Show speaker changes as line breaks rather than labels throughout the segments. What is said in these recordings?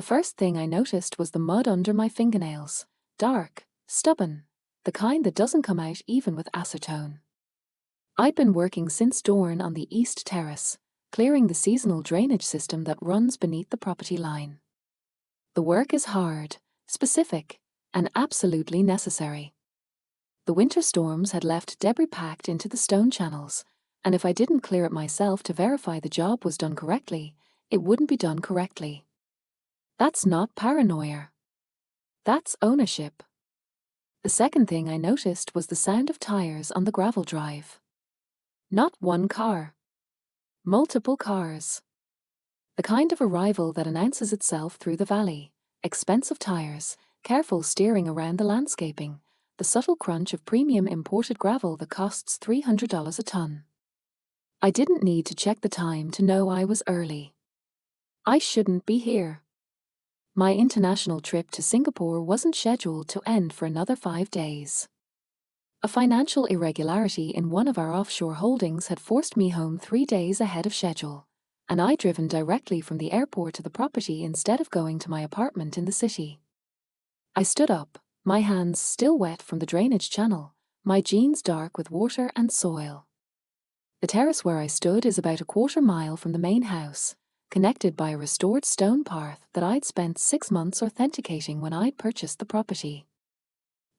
first thing I noticed was the mud under my fingernails. Dark, stubborn, the kind that doesn't come out even with acetone. I'd been working since dawn on the east terrace, clearing the seasonal drainage system that runs beneath the property line. The work is hard, specific, and absolutely necessary. The winter storms had left debris packed into the stone channels, and if I didn't clear it myself to verify the job was done correctly, it wouldn't be done correctly. That's not paranoia. That's ownership. The second thing I noticed was the sound of tires on the gravel drive. Not one car. Multiple cars. The kind of arrival that announces itself through the valley. Expensive tires, careful steering around the landscaping, the subtle crunch of premium imported gravel that costs $300 a ton. I didn't need to check the time to know I was early. I shouldn't be here. My international trip to Singapore wasn't scheduled to end for another 5 days. A financial irregularity in one of our offshore holdings had forced me home 3 days ahead of schedule, and I'd driven directly from the airport to the property instead of going to my apartment in the city. I stood up, my hands still wet from the drainage channel, my jeans dark with water and soil. The terrace where I stood is about a quarter mile from the main house, connected by a restored stone path that I'd spent 6 months authenticating when I'd purchased the property.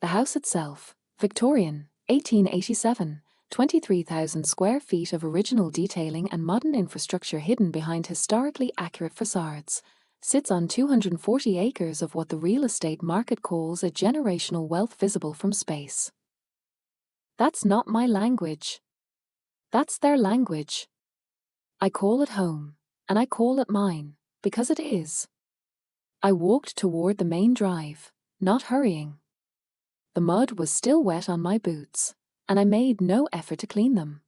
The house itself, Victorian, 1887, 23,000 square feet of original detailing and modern infrastructure hidden behind historically accurate facades, sits on 240 acres of what the real estate market calls a generational wealth visible from space. That's not my language. That's their language. I call it home, and I call it mine, because it is. I walked toward the main drive, not hurrying. The mud was still wet on my boots, and I made no effort to clean them.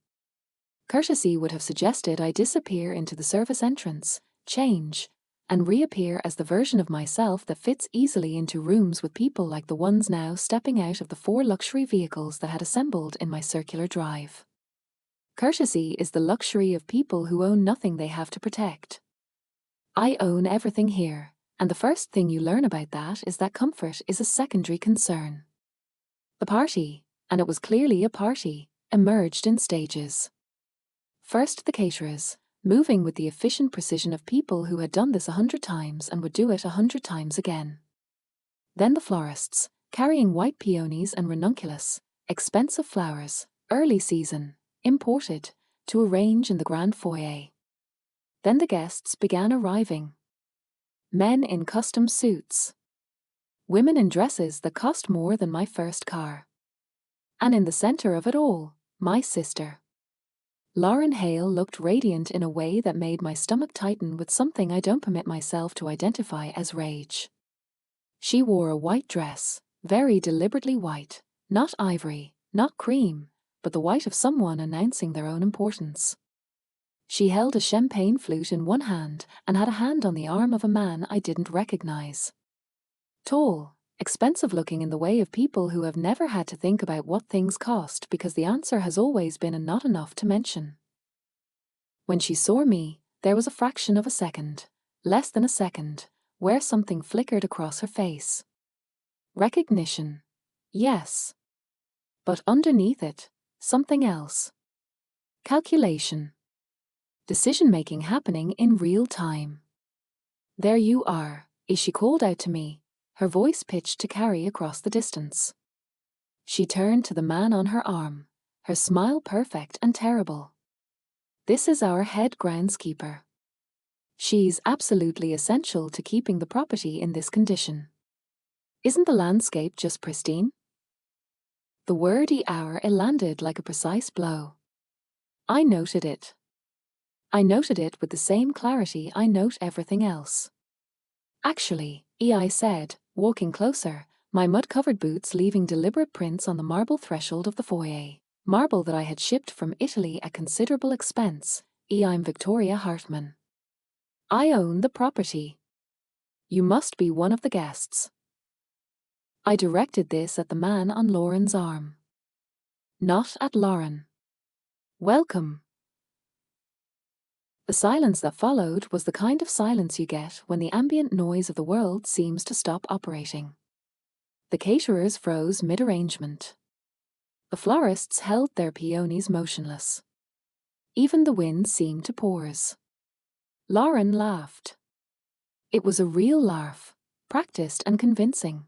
Courtesy would have suggested I disappear into the service entrance, change, and reappear as the version of myself that fits easily into rooms with people like the ones now stepping out of the 4 luxury vehicles that had assembled in my circular drive. Courtesy is the luxury of people who own nothing they have to protect. I own everything here, and the first thing you learn about that is that comfort is a secondary concern. The party, and it was clearly a party, emerged in stages. First the caterers, moving with the efficient precision of people who had done this 100 times and would do it 100 times again. Then the florists, carrying white peonies and ranunculus, expensive flowers, early season, imported, to arrange in the grand foyer. Then the guests began arriving. Men in custom suits. Women in dresses that cost more than my first car. And in the center of it all, my sister. Lauren Hale looked radiant in a way that made my stomach tighten with something I don't permit myself to identify as rage. She wore a white dress, very deliberately white, not ivory, not cream, but the white of someone announcing their own importance. She held a champagne flute in one hand and had a hand on the arm of a man I didn't recognize. Tall, expensive-looking in the way of people who have never had to think about what things cost because the answer has always been a not enough to mention. When she saw me, there was a fraction of a second, less than a second, where something flickered across her face. Recognition. Yes. But underneath it, something else. Calculation. Decision-making happening in real time. "There you are," she called out to me, her voice pitched to carry across the distance. She turned to the man on her arm, her smile perfect and terrible. "This is our head groundskeeper. She's absolutely essential to keeping the property in this condition. Isn't the landscape just pristine?" The wordy hour landed like a precise blow. I noted it. I noted it with the same clarity I note everything else. "Actually," I said, walking closer, my mud-covered boots leaving deliberate prints on the marble threshold of the foyer, marble that I had shipped from Italy at considerable expense. I'm Victoria Hartman. I own the property. You must be one of the guests." I directed this at the man on Lauren's arm. Not at Lauren. "Welcome." The silence that followed was the kind of silence you get when the ambient noise of the world seems to stop operating. The caterers froze mid-arrangement. The florists held their peonies motionless. Even the wind seemed to pause. Lauren laughed. It was a real laugh, practiced and convincing.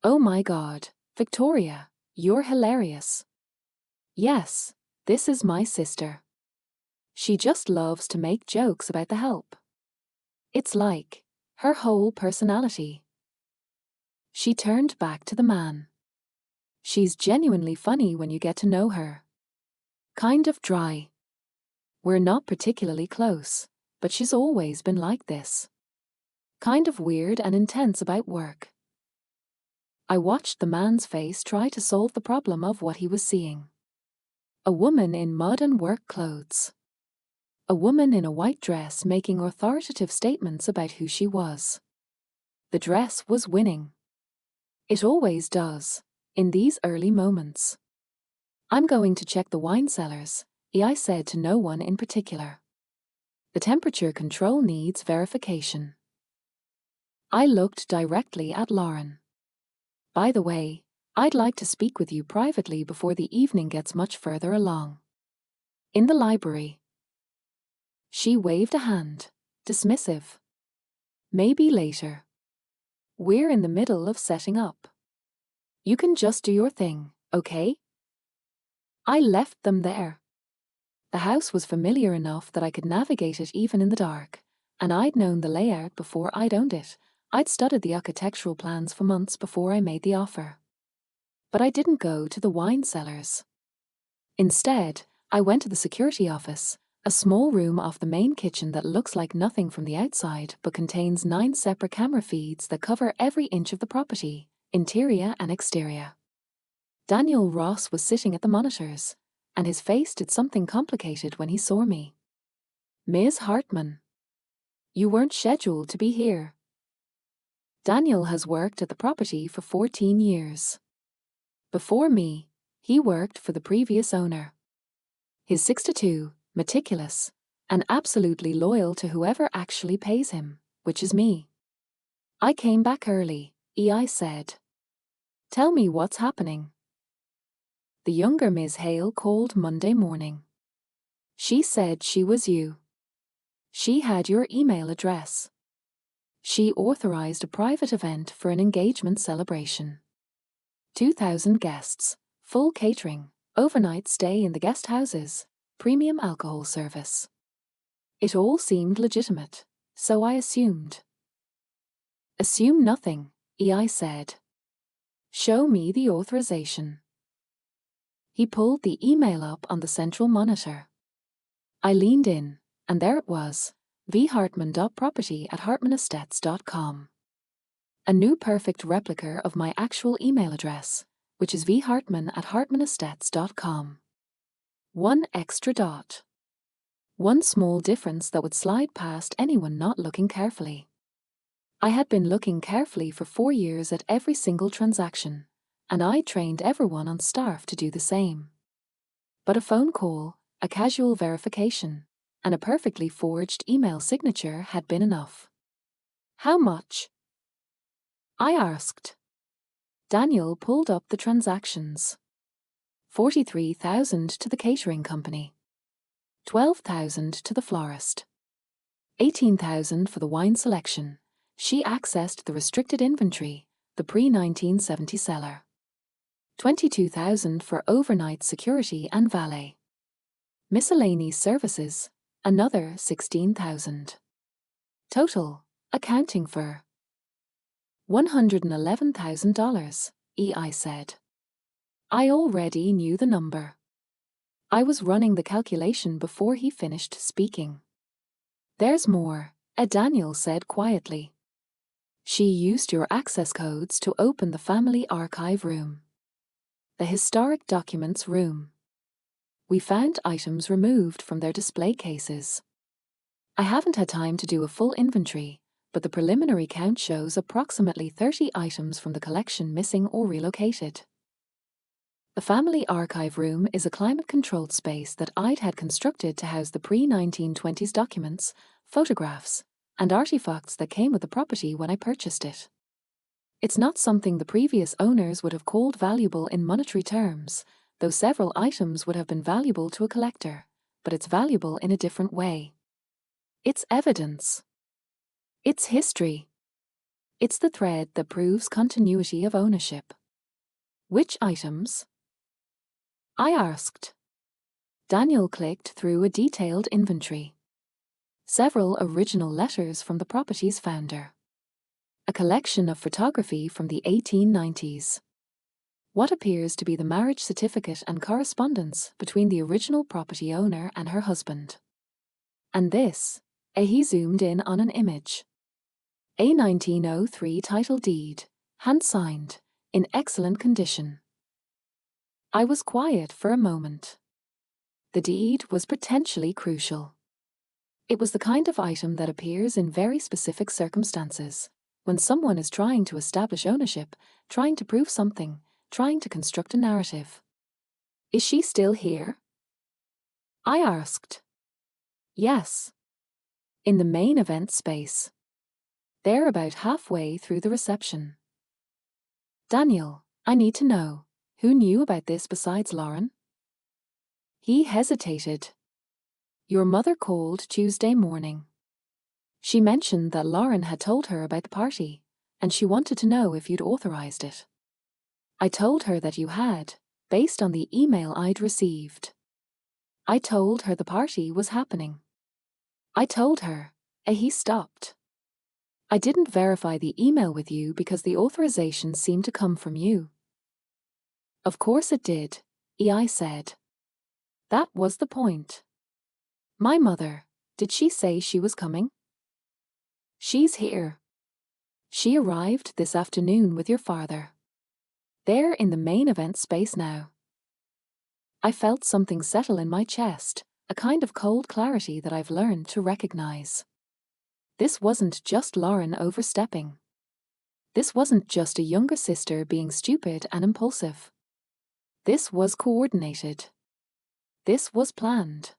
"Oh my God, Victoria, you're hilarious." "Yes, this is my sister. She just loves to make jokes about the help. It's like her whole personality." She turned back to the man. "She's genuinely funny when you get to know her. Kind of dry. We're not particularly close, but she's always been like this. Kind of weird and intense about work." I watched the man's face try to solve the problem of what he was seeing. A woman in modern work clothes. A woman in a white dress making authoritative statements about who she was. The dress was winning. It always does, in these early moments. "I'm going to check the wine cellars," I said to no one in particular. "The temperature control needs verification." I looked directly at Lauren. "By the way, I'd like to speak with you privately before the evening gets much further along. In the library." She waved a hand, dismissive. "Maybe later. We're in the middle of setting up. You can just do your thing, okay?" I left them there. The house was familiar enough that I could navigate it even in the dark, and I'd known the layout before I'd owned it. I'd studied the architectural plans for months before I made the offer. But I didn't go to the wine cellars. Instead, I went to the security office, a small room off the main kitchen that looks like nothing from the outside but contains 9 separate camera feeds that cover every inch of the property, interior and exterior. Daniel Ross was sitting at the monitors, and his face did something complicated when he saw me. "Ms. Hartman, you weren't scheduled to be here." Daniel has worked at the property for 14 years. Before me, he worked for the previous owner. He's 6'2", meticulous, and absolutely loyal to whoever actually pays him, which is me. "I came back early," I said. "Tell me what's happening." The younger Ms. Hale called Monday morning. She said she was you. She had your email address. She authorized a private event for an engagement celebration. 2,000 guests, full catering, overnight stay in the guest houses, premium alcohol service. It all seemed legitimate, so I assumed. "Assume nothing," I said. "Show me the authorization." He pulled the email up on the central monitor. I leaned in, and there it was, vhartman.property@hartmanestates.com. A new perfect replica of my actual email address, which is vhartman@hartmanestates.com. One extra dot. One small difference that would slide past anyone not looking carefully. I had been looking carefully for 4 years at every single transaction, and I trained everyone on staff to do the same. But a phone call, a casual verification, and a perfectly forged email signature had been enough. "How much?" I asked. Daniel pulled up the transactions. 43,000 to the catering company. 12,000 to the florist. 18,000 for the wine selection. She accessed the restricted inventory, the pre-1970 cellar. 22,000 for overnight security and valet. Miscellaneous services, another 16,000. Total, accounting for $111,000, I said. I already knew the number. I was running the calculation before he finished speaking. "There's more," Daniel said quietly. "She used your access codes to open the family archive room. The historic documents room. We found items removed from their display cases. I haven't had time to do a full inventory, but the preliminary count shows approximately 30 items from the collection missing or relocated." The family archive room is a climate-controlled space that I'd had constructed to house the pre-1920s documents, photographs, and artifacts that came with the property when I purchased it. It's not something the previous owners would have called valuable in monetary terms, though several items would have been valuable to a collector, but it's valuable in a different way. It's evidence. It's history. It's the thread that proves continuity of ownership. Which items? I asked. Daniel clicked through a detailed inventory. Several original letters from the property's founder. A collection of photography from the 1890s. What appears to be the marriage certificate and correspondence between the original property owner and her husband. And this, he zoomed in on an image. A 1903 title deed, hand-signed, in excellent condition. I was quiet for a moment. The deed was potentially crucial. It was the kind of item that appears in very specific circumstances, when someone is trying to establish ownership, trying to prove something, trying to construct a narrative. Is she still here? I asked. Yes. In the main event space. They're about halfway through the reception. Daniel, I need to know, who knew about this besides Lauren? He hesitated. Your mother called Tuesday morning. She mentioned that Lauren had told her about the party, and she wanted to know if you'd authorized it. I told her that you had, based on the email I'd received. I told her the party was happening. I told her, he stopped. I didn't verify the email with you because the authorization seemed to come from you. Of course it did, I said. That was the point. My mother, did she say she was coming? She's here. She arrived this afternoon with your father. They're in the main event space now. I felt something settle in my chest, a kind of cold clarity that I've learned to recognize. This wasn't just Lauren overstepping. This wasn't just a younger sister being stupid and impulsive. This was coordinated. This was planned.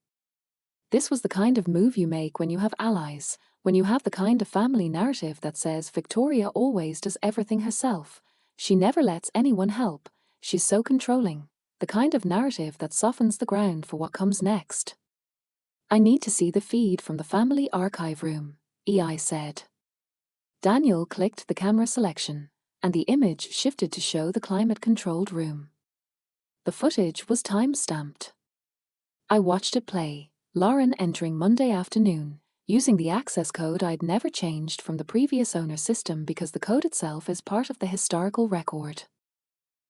This was the kind of move you make when you have allies, when you have the kind of family narrative that says Victoria always does everything herself, she never lets anyone help, she's so controlling, the kind of narrative that softens the ground for what comes next. I need to see the feed from the family archive room, I said. Daniel clicked the camera selection, and the image shifted to show the climate-controlled room. The footage was time-stamped. I watched it play, Lauren entering Monday afternoon, using the access code I'd never changed from the previous owner's system because the code itself is part of the historical record.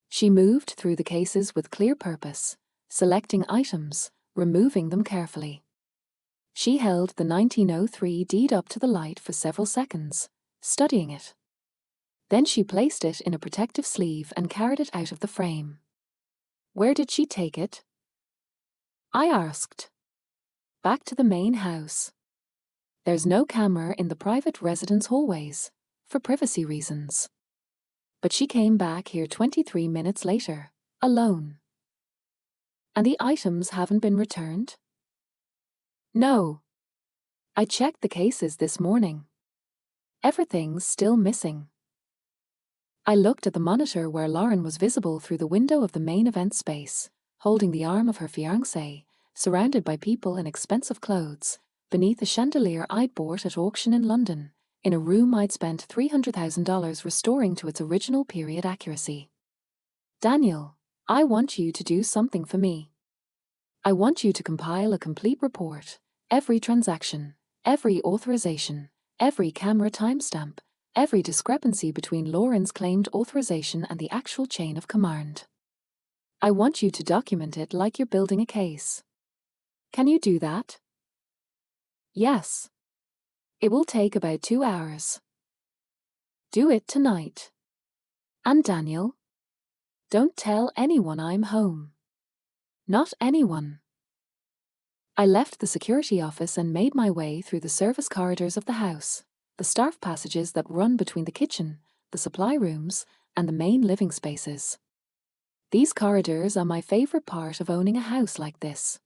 She moved through the cases with clear purpose, selecting items, removing them carefully. She held the 1903 deed up to the light for several seconds, studying it. Then she placed it in a protective sleeve and carried it out of the frame. Where did she take it? I asked. Back to the main house. There's no camera in the private residence hallways, for privacy reasons. But she came back here 23 minutes later, alone. And the items haven't been returned? No. I checked the cases this morning. Everything's still missing. I looked at the monitor where Lauren was visible through the window of the main event space, holding the arm of her fiancé, surrounded by people in expensive clothes, beneath a chandelier I'd bought at auction in London, in a room I'd spent $300,000 restoring to its original period accuracy. Daniel, I want you to do something for me. I want you to compile a complete report, every transaction, every authorization, every camera timestamp, every discrepancy between Lauren's claimed authorization and the actual chain of command. I want you to document it like you're building a case. Can you do that? Yes. It will take about 2 hours. Do it tonight. And Daniel? Don't tell anyone I'm home. Not anyone. I left the security office and made my way through the service corridors of the house, the staff passages that run between the kitchen, the supply rooms, and the main living spaces. These corridors are my favorite part of owning a house like this.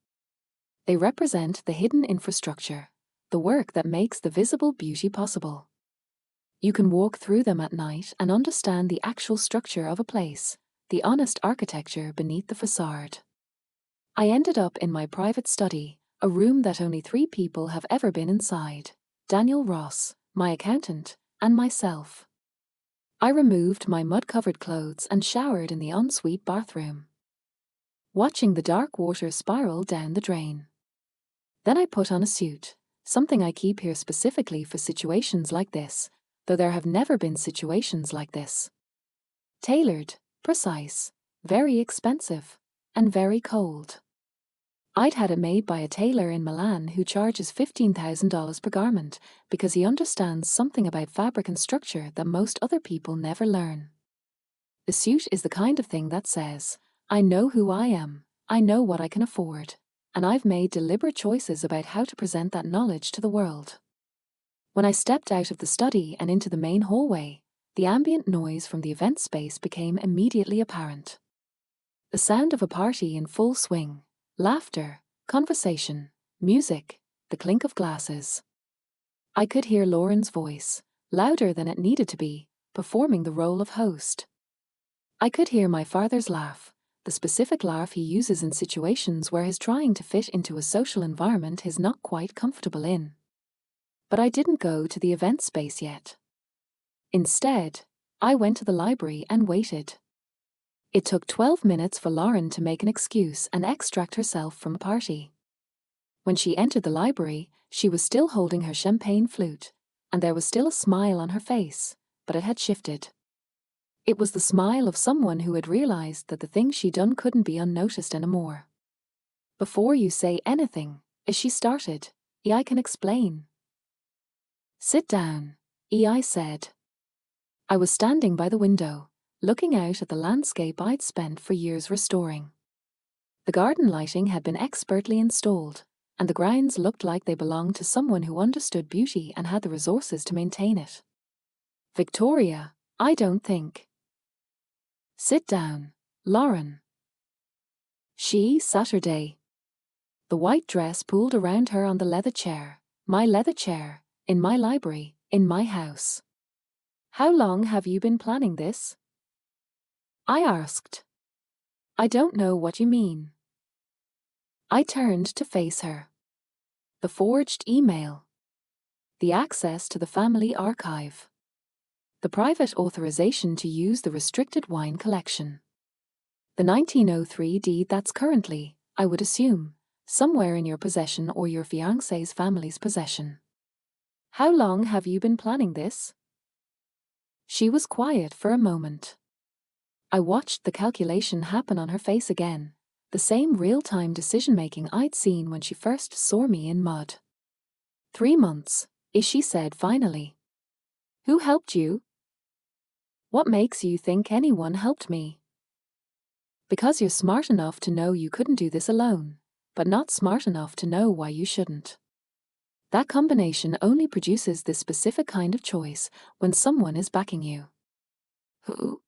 They represent the hidden infrastructure, the work that makes the visible beauty possible. You can walk through them at night and understand the actual structure of a place, the honest architecture beneath the facade. I ended up in my private study, a room that only 3 people have ever been inside: Daniel Ross, my accountant, and myself. I removed my mud-covered clothes and showered in the ensuite bathroom, watching the dark water spiral down the drain. Then I put on a suit, something I keep here specifically for situations like this, though there have never been situations like this. Tailored, precise, very expensive, and very cold. I'd had it made by a tailor in Milan who charges $15,000 per garment because he understands something about fabric and structure that most other people never learn. The suit is the kind of thing that says, I know who I am, I know what I can afford, and I've made deliberate choices about how to present that knowledge to the world. When I stepped out of the study and into the main hallway, the ambient noise from the event space became immediately apparent. The sound of a party in full swing. Laughter, conversation, music, the clink of glasses. I could hear Lauren's voice, louder than it needed to be, performing the role of host. I could hear my father's laugh, the specific laugh he uses in situations where he's trying to fit into a social environment he's not quite comfortable in. But I didn't go to the event space yet. Instead, I went to the library and waited. It took 12 minutes for Lauren to make an excuse and extract herself from a party. When she entered the library, she was still holding her champagne flute, and there was still a smile on her face, but it had shifted. It was the smile of someone who had realized that the thing she'd done couldn't be unnoticed anymore. Before you say anything, she started, I can explain. Sit down, I said. I was standing by the window, looking out at the landscape I'd spent for years restoring. The garden lighting had been expertly installed, and the grounds looked like they belonged to someone who understood beauty and had the resources to maintain it. Victoria, I don't think. Sit down, Lauren. She, Saturday. The white dress pulled around her on the leather chair, my leather chair, in my library, in my house. How long have you been planning this? I asked. I don't know what you mean. I turned to face her. The forged email. The access to the family archive. The private authorization to use the restricted wine collection. The 1903 deed that's currently, I would assume, somewhere in your possession or your fiancé's family's possession. How long have you been planning this? She was quiet for a moment. I watched the calculation happen on her face again, the same real-time decision-making I'd seen when she first saw me in mud. 3 months, she said finally. Who helped you? What makes you think anyone helped me? Because you're smart enough to know you couldn't do this alone, but not smart enough to know why you shouldn't. That combination only produces this specific kind of choice when someone is backing you. Who?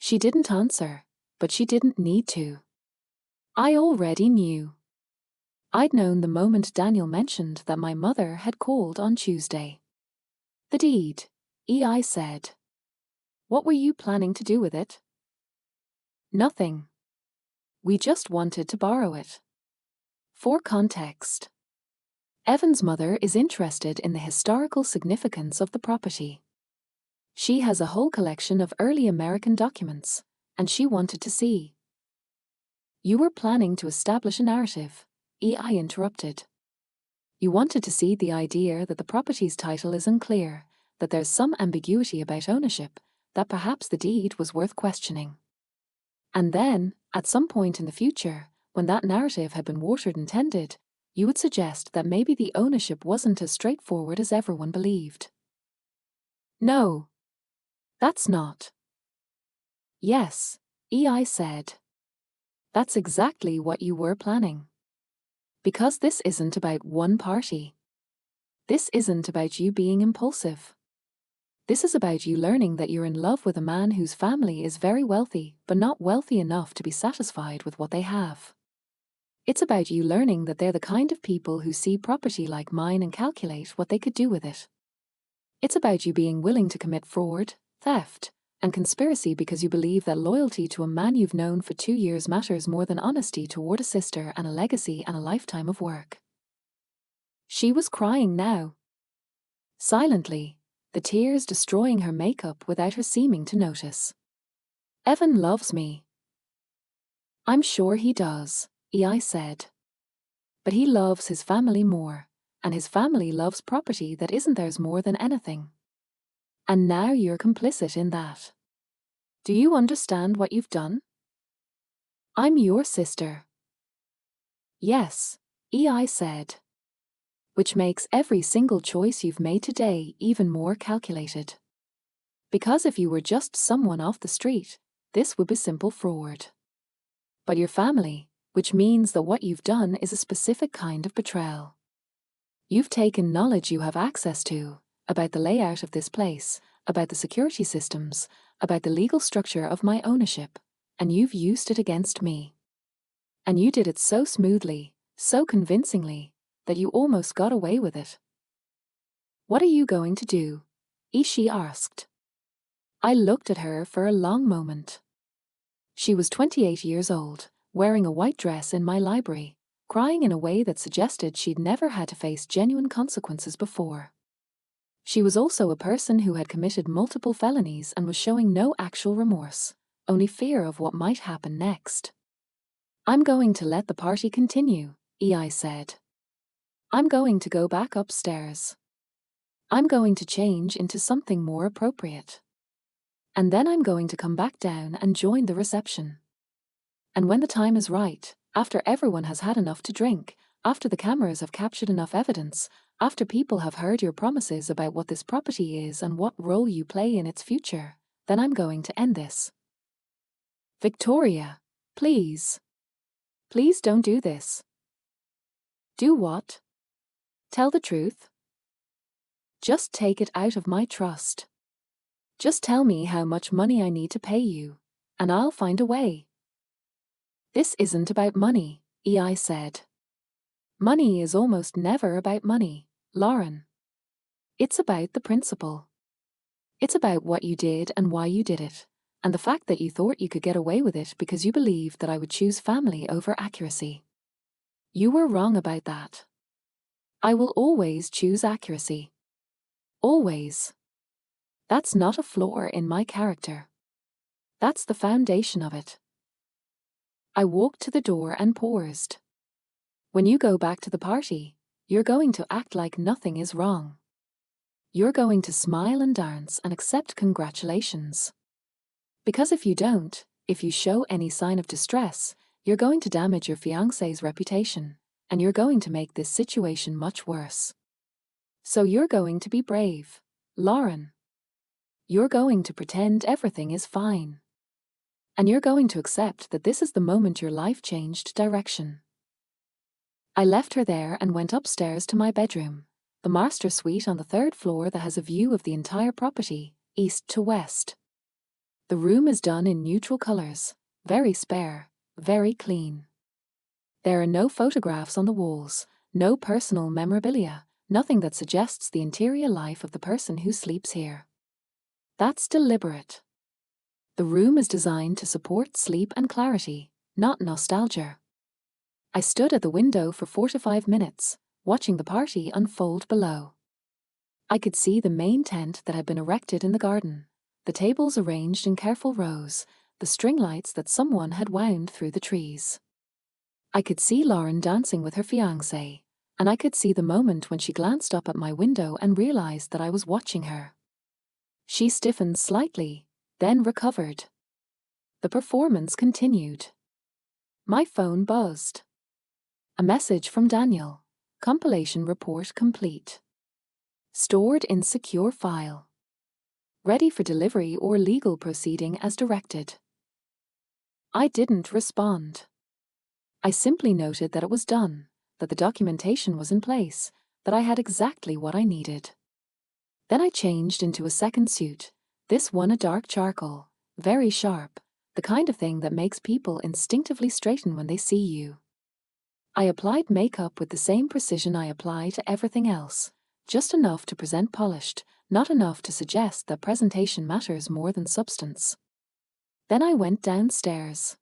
She didn't answer, but she didn't need to. I already knew. I'd known the moment Daniel mentioned that my mother had called on Tuesday. The deed, I said. What were you planning to do with it? Nothing. We just wanted to borrow it. For context, Evan's mother is interested in the historical significance of the property. She has a whole collection of early American documents, and she wanted to see. You were planning to establish a narrative, I interrupted. You wanted to see the idea that the property's title is unclear, that there's some ambiguity about ownership, that perhaps the deed was worth questioning. And then, at some point in the future, when that narrative had been watered and tended, you would suggest that maybe the ownership wasn't as straightforward as everyone believed. No. That's not. Yes, I said. That's exactly what you were planning. Because this isn't about one party. This isn't about you being impulsive. This is about you learning that you're in love with a man whose family is very wealthy, but not wealthy enough to be satisfied with what they have. It's about you learning that they're the kind of people who see property like mine and calculate what they could do with it. It's about you being willing to commit fraud, theft, and conspiracy because you believe that loyalty to a man you've known for 2 years matters more than honesty toward a sister and a legacy and a lifetime of work. She was crying now. Silently, the tears destroying her makeup without her seeming to notice. Evan loves me. I'm sure he does, I said. But he loves his family more, and his family loves property that isn't theirs more than anything. And now you're complicit in that. Do you understand what you've done? I'm your sister. Yes, I said. Which makes every single choice you've made today even more calculated. Because if you were just someone off the street, this would be simple fraud. But your family, which means that what you've done is a specific kind of betrayal. You've taken knowledge you have access to, about the layout of this place, about the security systems, about the legal structure of my ownership, and you've used it against me. And you did it so smoothly, so convincingly, that you almost got away with it. What are you going to do? She asked. I looked at her for a long moment. She was 28 years old, wearing a white dress in my library, crying in a way that suggested she'd never had to face genuine consequences before. She was also a person who had committed multiple felonies and was showing no actual remorse, only fear of what might happen next. I'm going to let the party continue, I said. I'm going to go back upstairs. I'm going to change into something more appropriate. And then I'm going to come back down and join the reception. And when the time is right, after everyone has had enough to drink, after the cameras have captured enough evidence, after people have heard your promises about what this property is and what role you play in its future, then I'm going to end this. Victoria, please. Please don't do this. Do what? Tell the truth. Just take it out of my trust. Just tell me how much money I need to pay you, and I'll find a way. This isn't about money, I said. Money is almost never about money, Lauren. It's about the principle. It's about what you did and why you did it, and the fact that you thought you could get away with it because you believed that I would choose family over accuracy. You were wrong about that. I will always choose accuracy. Always. That's not a flaw in my character. That's the foundation of it. I walked to the door and paused. When you go back to the party, you're going to act like nothing is wrong. You're going to smile and dance and accept congratulations. Because if you don't, if you show any sign of distress, you're going to damage your fiancé's reputation, and you're going to make this situation much worse. So you're going to be brave, Lauren. You're going to pretend everything is fine. And you're going to accept that this is the moment your life changed direction. I left her there and went upstairs to my bedroom, the master suite on the 3rd floor that has a view of the entire property, east to west. The room is done in neutral colors, very spare, very clean. There are no photographs on the walls, no personal memorabilia, nothing that suggests the interior life of the person who sleeps here. That's deliberate. The room is designed to support sleep and clarity, not nostalgia. I stood at the window for 4 to 5 minutes, watching the party unfold below. I could see the main tent that had been erected in the garden, the tables arranged in careful rows, the string lights that someone had wound through the trees. I could see Lauren dancing with her fiancé, and I could see the moment when she glanced up at my window and realized that I was watching her. She stiffened slightly, then recovered. The performance continued. My phone buzzed. A message from Daniel. Compilation report complete. Stored in secure file. Ready for delivery or legal proceeding as directed. I didn't respond. I simply noted that it was done, that the documentation was in place, that I had exactly what I needed. Then I changed into a second suit, this one a dark charcoal, very sharp, the kind of thing that makes people instinctively straighten when they see you. I applied makeup with the same precision I apply to everything else, just enough to present polished, not enough to suggest that presentation matters more than substance. Then I went downstairs.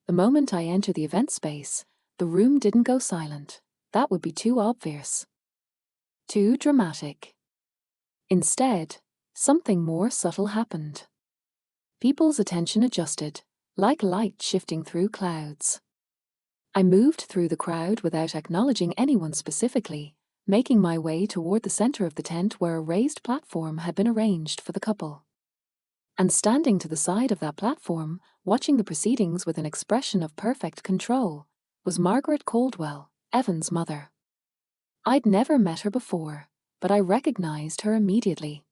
The moment I entered the event space, the room didn't go silent. That would be too obvious. Too dramatic. Instead, something more subtle happened. People's attention adjusted, like light shifting through clouds. I moved through the crowd without acknowledging anyone specifically, making my way toward the center of the tent where a raised platform had been arranged for the couple. And standing to the side of that platform, watching the proceedings with an expression of perfect control, was Margaret Caldwell, Evan's mother. I'd never met her before, but I recognized her immediately.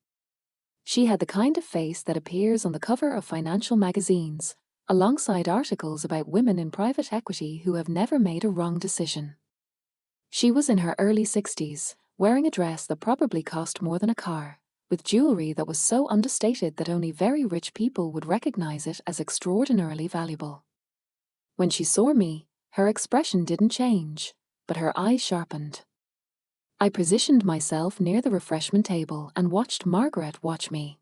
She had the kind of face that appears on the cover of financial magazines, alongside articles about women in private equity who have never made a wrong decision. She was in her early 60s, wearing a dress that probably cost more than a car, with jewelry that was so understated that only very rich people would recognize it as extraordinarily valuable. When she saw me, her expression didn't change, but her eyes sharpened. I positioned myself near the refreshment table and watched Margaret watch me.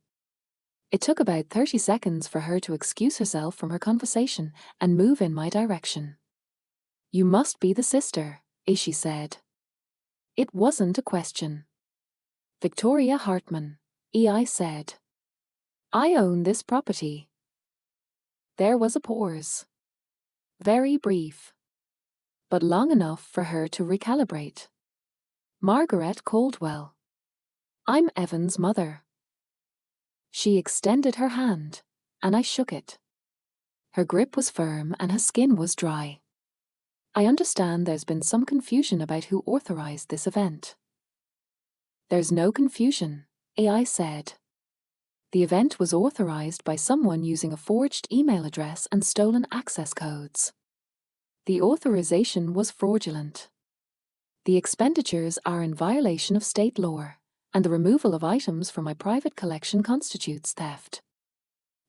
It took about 30 seconds for her to excuse herself from her conversation and move in my direction. "You must be the sister," she said. It wasn't a question. "Victoria Hartman," I said. "I own this property." There was a pause. Very brief, but long enough for her to recalibrate. "Margaret Caldwell. I'm Evan's mother." She extended her hand, and I shook it. Her grip was firm and her skin was dry. "I understand there's been some confusion about who authorized this event." "There's no confusion," I said. "The event was authorized by someone using a forged email address and stolen access codes. The authorization was fraudulent. The expenditures are in violation of state law, and the removal of items from my private collection constitutes theft.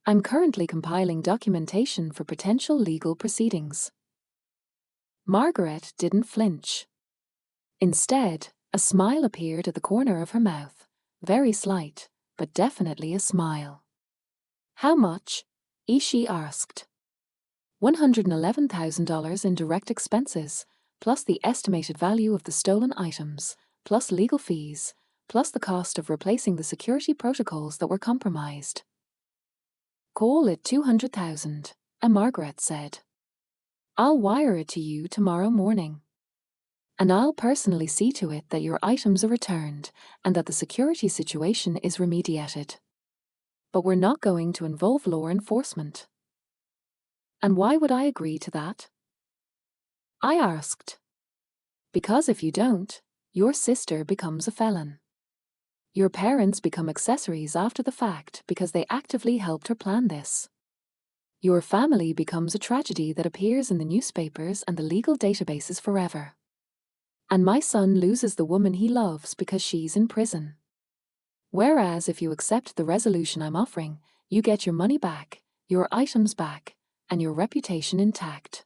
I'm currently compiling documentation for potential legal proceedings." Margaret didn't flinch. Instead, a smile appeared at the corner of her mouth, very slight, but definitely a smile. "How much?" she asked. $111,000 in direct expenses, plus the estimated value of the stolen items, plus legal fees, plus the cost of replacing the security protocols that were compromised. "Call it $200,000, Margaret said. "I'll wire it to you tomorrow morning. And I'll personally see to it that your items are returned and that the security situation is remediated. But we're not going to involve law enforcement." "And why would I agree to that?" I asked. "Because if you don't, your sister becomes a felon. Your parents become accessories after the fact because they actively helped her plan this. Your family becomes a tragedy that appears in the newspapers and the legal databases forever. And my son loses the woman he loves because she's in prison. Whereas if you accept the resolution I'm offering, you get your money back, your items back, and your reputation intact.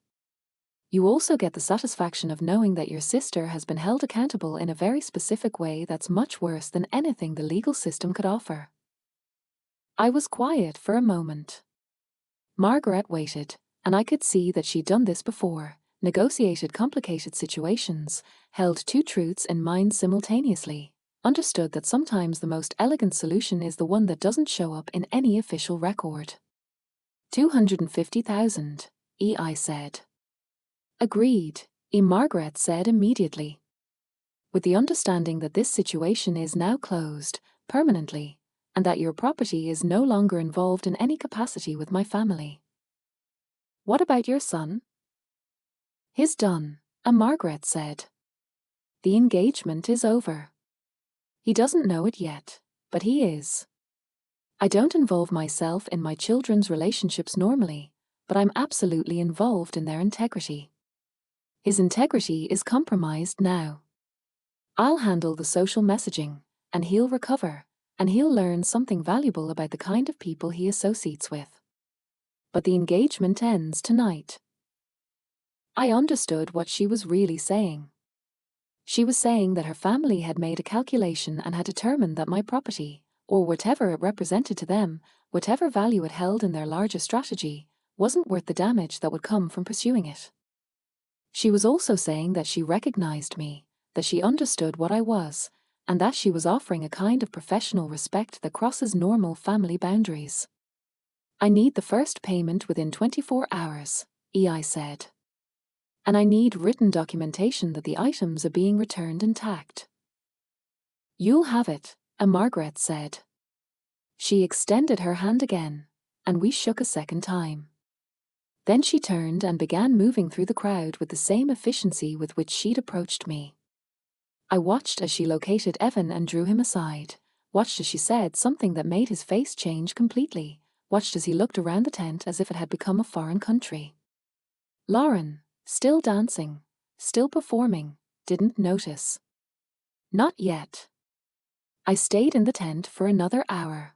You also get the satisfaction of knowing that your sister has been held accountable in a very specific way that's much worse than anything the legal system could offer." I was quiet for a moment. Margaret waited, and I could see that she'd done this before, negotiated complicated situations, held two truths in mind simultaneously, understood that sometimes the most elegant solution is the one that doesn't show up in any official record. $250,000, I said. "Agreed," Margaret said immediately. "With the understanding that this situation is now closed, permanently, and that your property is no longer involved in any capacity with my family." "What about your son?" "He's done," Margaret said. "The engagement is over. He doesn't know it yet, but he is. I don't involve myself in my children's relationships normally, but I'm absolutely involved in their integrity. His integrity is compromised now. I'll handle the social messaging, and he'll recover, and he'll learn something valuable about the kind of people he associates with. But the engagement ends tonight. I understood what she was really saying. She was saying that her family had made a calculation and had determined that my property, or whatever it represented to them, whatever value it held in their larger strategy, wasn't worth the damage that would come from pursuing it. She was also saying that she recognized me, that she understood what I was, and that she was offering a kind of professional respect that crosses normal family boundaries. I need the first payment within 24 hours, EI said. And I need written documentation that the items are being returned intact. You'll have it, Margaret said. She extended her hand again, and we shook a second time. Then she turned and began moving through the crowd with the same efficiency with which she'd approached me. I watched as she located Evan and drew him aside, watched as she said something that made his face change completely, watched as he looked around the tent as if it had become a foreign country. Lauren, still dancing, still performing, didn't notice. Not yet. I stayed in the tent for another hour.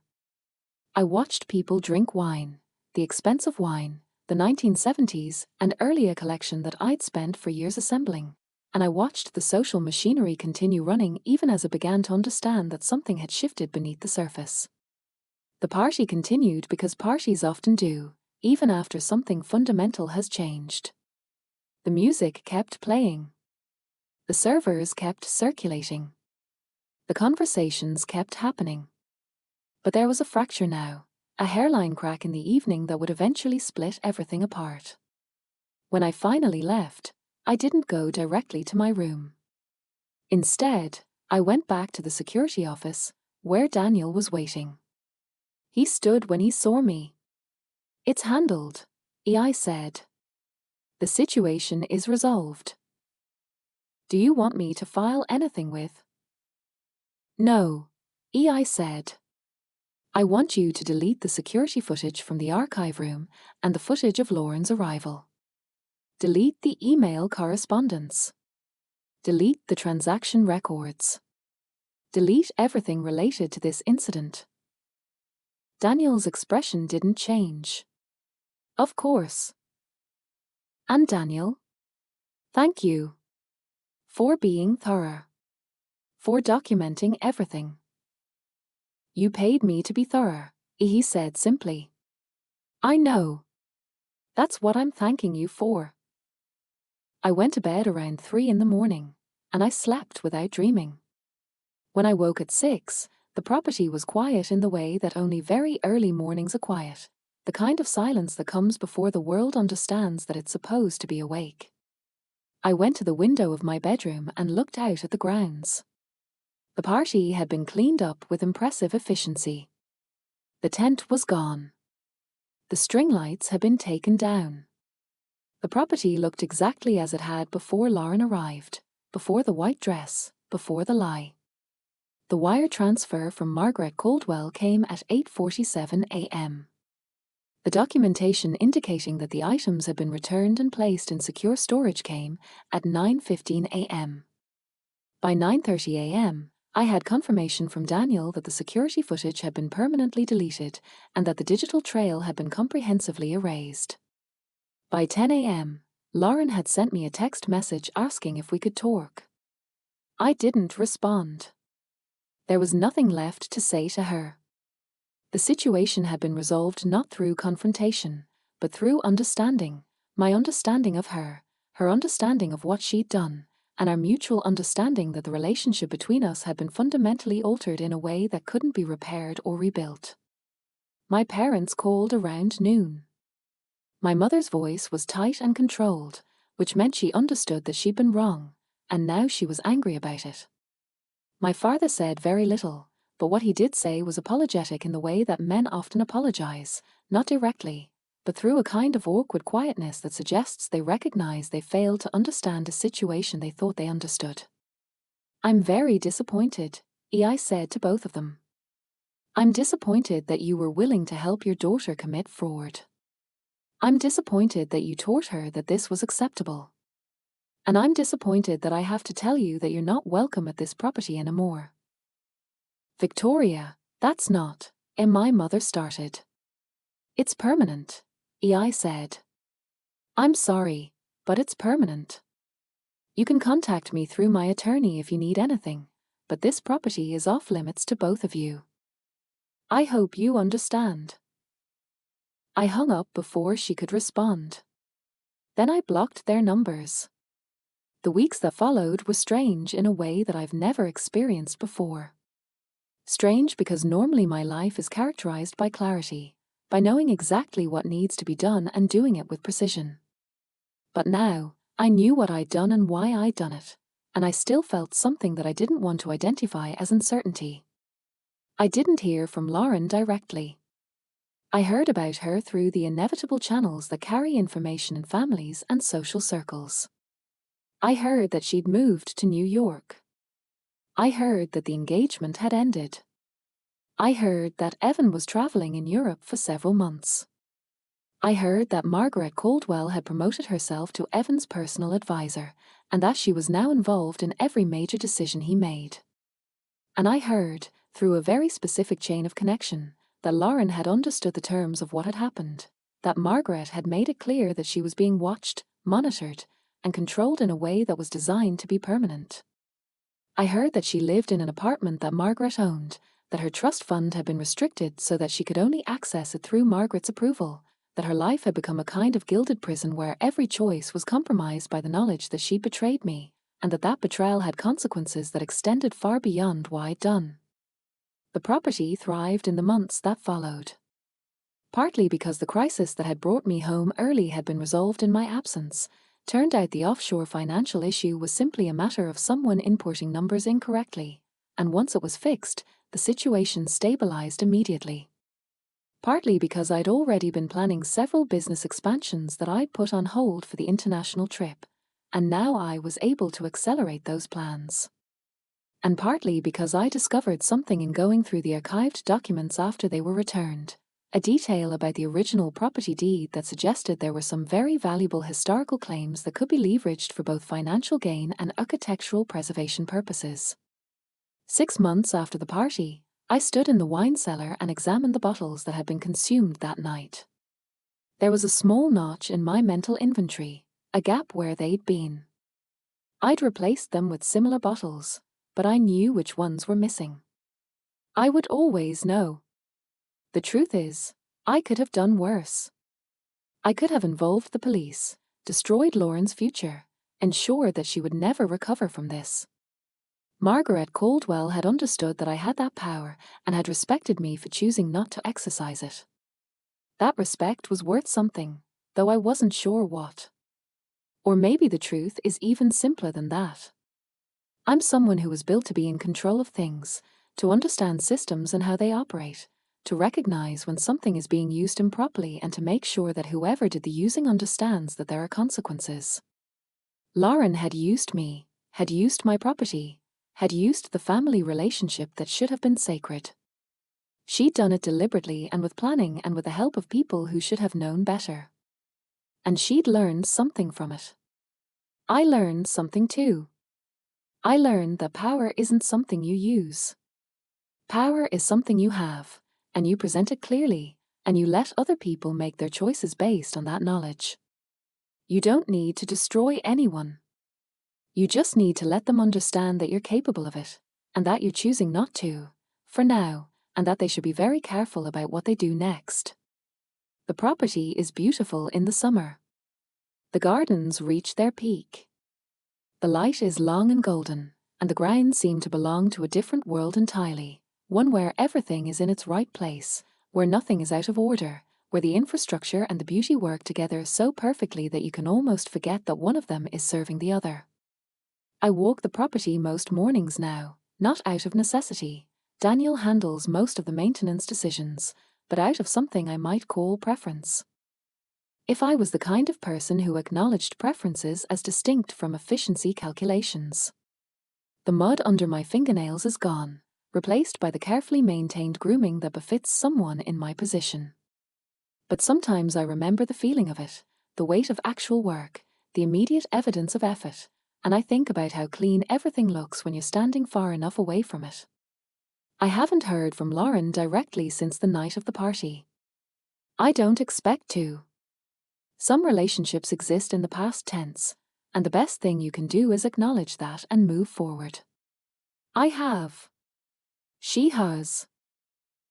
I watched people drink wine, the expensive wine, the 1970s and earlier collection that I'd spent for years assembling, and I watched the social machinery continue running even as I began to understand that something had shifted beneath the surface. The party continued because parties often do, even after something fundamental has changed. The music kept playing. The servers kept circulating. The conversations kept happening. But there was a fracture now, a hairline crack in the evening that would eventually split everything apart. When I finally left, I didn't go directly to my room. Instead, I went back to the security office, where Daniel was waiting. He stood when he saw me. It's handled, EI said. The situation is resolved. Do you want me to file anything with? No, EI said. I want you to delete the security footage from the archive room and the footage of Lauren's arrival. Delete the email correspondence. Delete the transaction records. Delete everything related to this incident. Daniel's expression didn't change. Of course. And Daniel? Thank you. For being thorough. For documenting everything. You paid me to be thorough, he said simply. I know. That's what I'm thanking you for. I went to bed around 3 in the morning, and I slept without dreaming. When I woke at 6, the property was quiet in the way that only very early mornings are quiet, the kind of silence that comes before the world understands that it's supposed to be awake. I went to the window of my bedroom and looked out at the grounds. The party had been cleaned up with impressive efficiency. The tent was gone. The string lights had been taken down. The property looked exactly as it had before Lauren arrived, before the white dress, before the lie. The wire transfer from Margaret Caldwell came at 8:47 a.m. The documentation indicating that the items had been returned and placed in secure storage came at 9:15 a.m. By 9:30 a.m., I had confirmation from Daniel that the security footage had been permanently deleted and that the digital trail had been comprehensively erased. By 10 a.m., Lauren had sent me a text message asking if we could talk. I didn't respond. There was nothing left to say to her. The situation had been resolved not through confrontation, but through understanding, my understanding of her, her understanding of what she'd done, and our mutual understanding that the relationship between us had been fundamentally altered in a way that couldn't be repaired or rebuilt. My parents called around noon. My mother's voice was tight and controlled, which meant she understood that she'd been wrong, and now she was angry about it. My father said very little, but what he did say was apologetic in the way that men often apologize, not directly, but through a kind of awkward quietness that suggests they recognize they failed to understand a situation they thought they understood. I'm very disappointed, I said to both of them. I'm disappointed that you were willing to help your daughter commit fraud. I'm disappointed that you taught her that this was acceptable. And I'm disappointed that I have to tell you that you're not welcome at this property anymore. Victoria, That's not, and my mother started. It's permanent, I said. I'm sorry, but it's permanent. You can contact me through my attorney if you need anything, but this property is off limits to both of you. I hope you understand. I hung up before she could respond. Then I blocked their numbers. The weeks that followed were strange in a way that I've never experienced before. Strange because normally my life is characterized by clarity, by knowing exactly what needs to be done and doing it with precision. But now, I knew what I'd done and why I'd done it, and I still felt something that I didn't want to identify as uncertainty. I didn't hear from Lauren directly. I heard about her through the inevitable channels that carry information in families and social circles. I heard that she'd moved to New York. I heard that the engagement had ended. I heard that Evan was traveling in Europe for several months. I heard that Margaret Caldwell had promoted herself to Evan's personal advisor, and that she was now involved in every major decision he made. And I heard, through a very specific chain of connection, that Lauren had understood the terms of what had happened, that Margaret had made it clear that she was being watched, monitored, and controlled in a way that was designed to be permanent. I heard that she lived in an apartment that Margaret owned, that her trust fund had been restricted so that she could only access it through Margaret's approval, that her life had become a kind of gilded prison where every choice was compromised by the knowledge that she betrayed me, and that betrayal had consequences that extended far beyond what I'd done. The property thrived in the months that followed. Partly because the crisis that had brought me home early had been resolved in my absence, turned out the offshore financial issue was simply a matter of someone inputting numbers incorrectly, and once it was fixed, the situation stabilized immediately. Partly because I'd already been planning several business expansions that I'd put on hold for the international trip, and now I was able to accelerate those plans. And partly because I discovered something in going through the archived documents after they were returned, a detail about the original property deed that suggested there were some very valuable historical claims that could be leveraged for both financial gain and architectural preservation purposes. 6 months after the party, I stood in the wine cellar and examined the bottles that had been consumed that night. There was a small notch in my mental inventory, a gap where they'd been. I'd replaced them with similar bottles, but I knew which ones were missing. I would always know. The truth is, I could have done worse. I could have involved the police, destroyed Lauren's future, ensured that she would never recover from this. Margaret Caldwell had understood that I had that power and had respected me for choosing not to exercise it. That respect was worth something, though I wasn't sure what. Or maybe the truth is even simpler than that. I'm someone who was built to be in control of things, to understand systems and how they operate, to recognize when something is being used improperly and to make sure that whoever did the using understands that there are consequences. Lauren had used me, had used my property, had used the family relationship that should have been sacred. She'd done it deliberately and with planning and with the help of people who should have known better. And she'd learned something from it. I learned something too. I learned that power isn't something you use. Power is something you have, and you present it clearly, and you let other people make their choices based on that knowledge. You don't need to destroy anyone. You just need to let them understand that you're capable of it, and that you're choosing not to, for now, and that they should be very careful about what they do next. The property is beautiful in the summer. The gardens reach their peak. The light is long and golden, and the grounds seem to belong to a different world entirely, one where everything is in its right place, where nothing is out of order, where the infrastructure and the beauty work together so perfectly that you can almost forget that one of them is serving the other. I walk the property most mornings now, not out of necessity. Daniel handles most of the maintenance decisions, but out of something I might call preference. If I was the kind of person who acknowledged preferences as distinct from efficiency calculations. The mud under my fingernails is gone, replaced by the carefully maintained grooming that befits someone in my position. But sometimes I remember the feeling of it, the weight of actual work, the immediate evidence of effort, and I think about how clean everything looks when you're standing far enough away from it. I haven't heard from Lauren directly since the night of the party. I don't expect to. Some relationships exist in the past tense, and the best thing you can do is acknowledge that and move forward. I have. She has.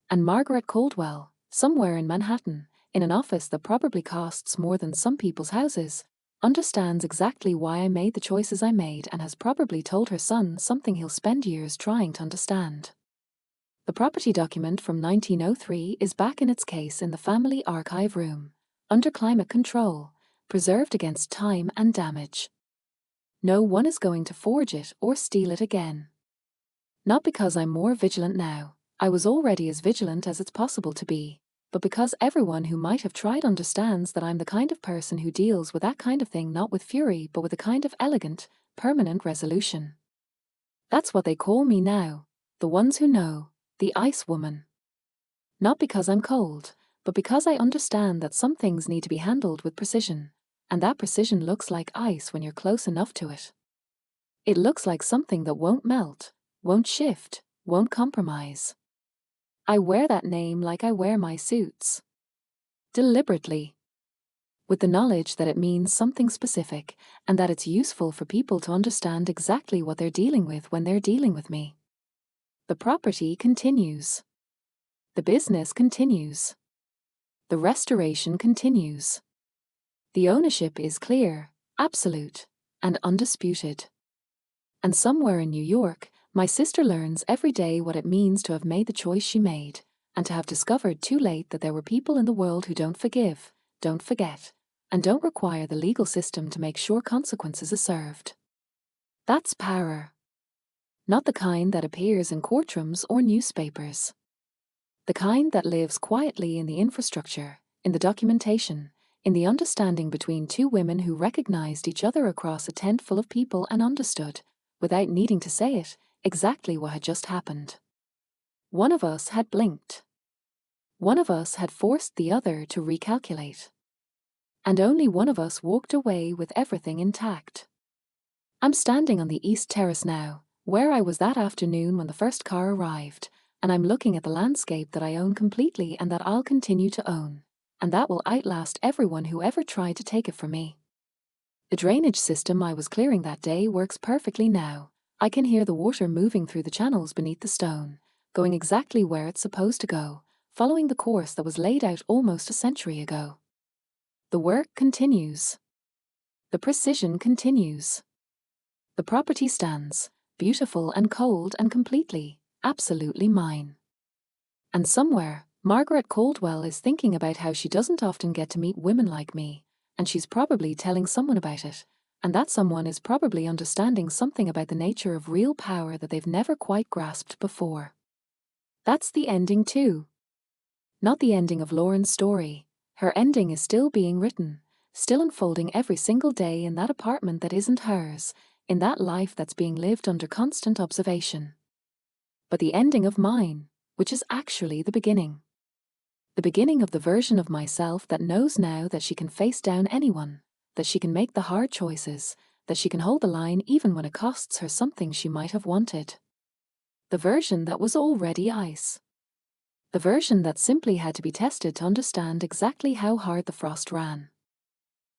And Margaret Caldwell, somewhere in Manhattan, in an office that probably costs more than some people's houses, understands exactly why I made the choices I made and has probably told her son something he'll spend years trying to understand. The property document from 1903 is back in its case in the family archive room, under climate control, preserved against time and damage. No one is going to forge it or steal it again. Not because I'm more vigilant now, I was already as vigilant as it's possible to be, but because everyone who might have tried understands that I'm the kind of person who deals with that kind of thing not with fury but with a kind of elegant, permanent resolution. That's what they call me now, the ones who know, the Ice Woman. Not because I'm cold, but because I understand that some things need to be handled with precision, and that precision looks like ice when you're close enough to it. It looks like something that won't melt, won't shift, won't compromise. I wear that name like I wear my suits. Deliberately. With the knowledge that it means something specific, and that it's useful for people to understand exactly what they're dealing with when they're dealing with me. The property continues. The business continues. The restoration continues. The ownership is clear, absolute, and undisputed. And somewhere in New York, my sister learns every day what it means to have made the choice she made, and to have discovered too late that there were people in the world who don't forgive, don't forget, and don't require the legal system to make sure consequences are served. That's power. Not the kind that appears in courtrooms or newspapers. The kind that lives quietly in the infrastructure, in the documentation, in the understanding between two women who recognized each other across a tent full of people and understood, without needing to say it, exactly what had just happened. One of us had blinked. One of us had forced the other to recalculate. And only one of us walked away with everything intact. I'm standing on the East Terrace now, where I was that afternoon when the first car arrived, and I'm looking at the landscape that I own completely and that I'll continue to own, and that will outlast everyone who ever tried to take it from me. The drainage system I was clearing that day works perfectly now. I can hear the water moving through the channels beneath the stone, going exactly where it's supposed to go, following the course that was laid out almost a century ago. The work continues. The precision continues. The property stands, beautiful and cold and completely, absolutely mine. And somewhere, Margaret Caldwell is thinking about how she doesn't often get to meet women like me, and she's probably telling someone about it, and that someone is probably understanding something about the nature of real power that they've never quite grasped before. That's the ending too. Not the ending of Lauren's story. Her ending is still being written, still unfolding every single day in that apartment that isn't hers, in that life that's being lived under constant observation. But the ending of mine, which is actually the beginning. The beginning of the version of myself that knows now that she can face down anyone, that she can make the hard choices, that she can hold the line even when it costs her something she might have wanted. The version that was already ice. The version that simply had to be tested to understand exactly how hard the frost ran.